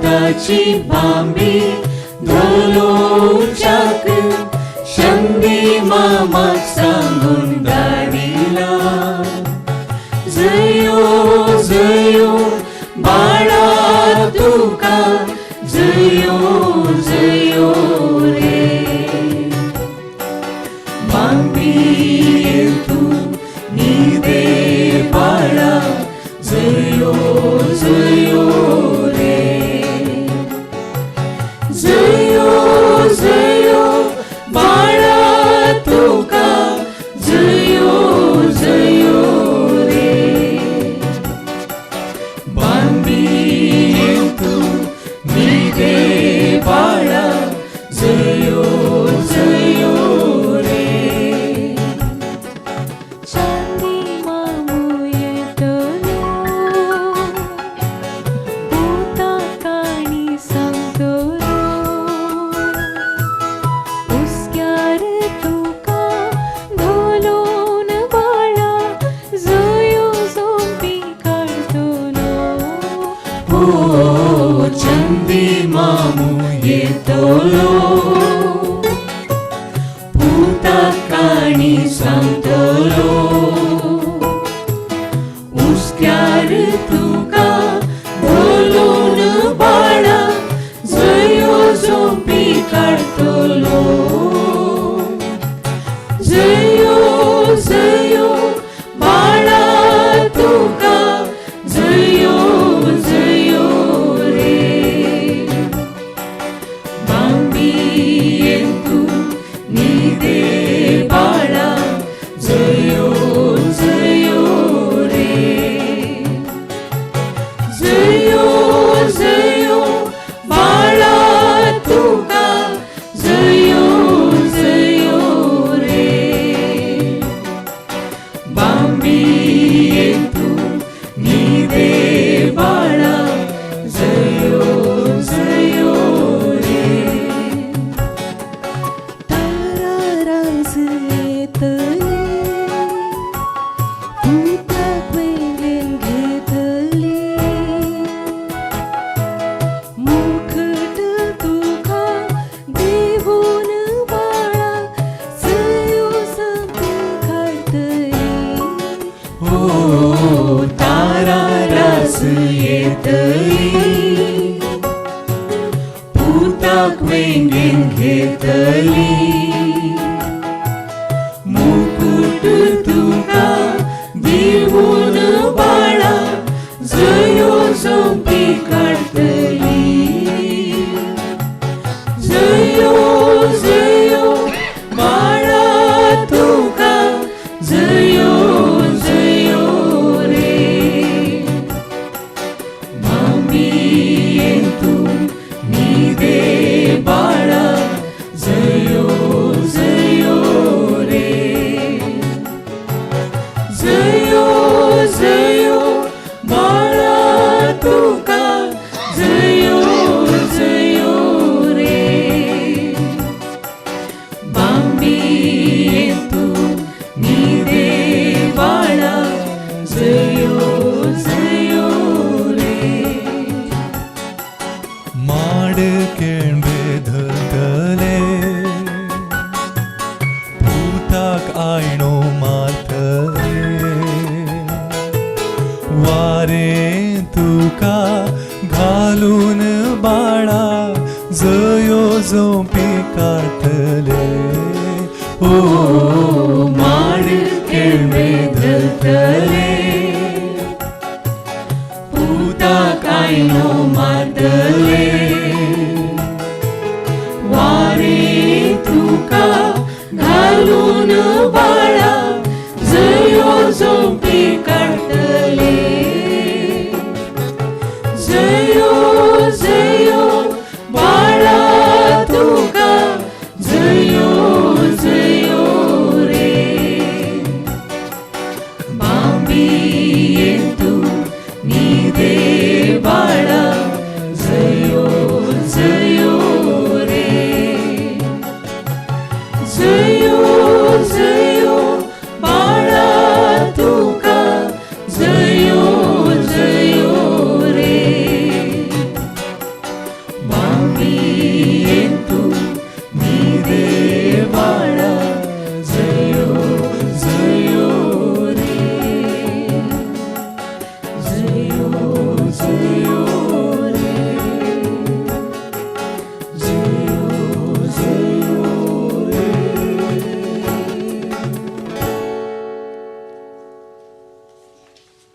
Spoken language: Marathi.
भूताची बांबी धोलोचाक शंदी मामाक सांगून धाडिला जयो जयो बाळा तुका जयो जयो रे बांबी तू नीदे बाळा जयो जयो रे जयो जयो बाळा तुका जयो जयो रे बांबी तू नीदे बाळा जयो जयो रे चांदी मामू येतलो भूता काणी सांगतलो उस्क्यार तुका धोलोन बाळा जयो झोंबी काढतलो ओ चंदी मामू येतलो भूता काणी सांगतलो उस्क्यार तुका धोलोन बाळा जयो झोंबी काढतलो जयो जयो बाळा तुका जयो जयो रे बांबी तू नीदे बाळा जयो जयो रे जयो जयो बाळा तुका जयो जयो रे बांबी तू नीदे बाळा जयो जयो रे ताराराज येतले भूताक वेगळेन घेतले मुखट तुका देवून बाळा जयो झोंबी काढतली ओ तारा रास येतली भूताक वेंगेन घेतली मुकुट तुका दिवून बाळा जयो झोंबी काढतली जयो जयो बाळा तुका जयो जयो रे बांबी तू नीदे बाळा जयो जयो रे जयो जयो बाळा तुका जयो जयो रे बांबी तू नीदे बाळा जयो जयो रे माड केंद्रे धरतले भूताक आयणो मारतले वारे तुका घालून बाळा जयो झोंबी काढतले ओ माड केंद्रे धरतले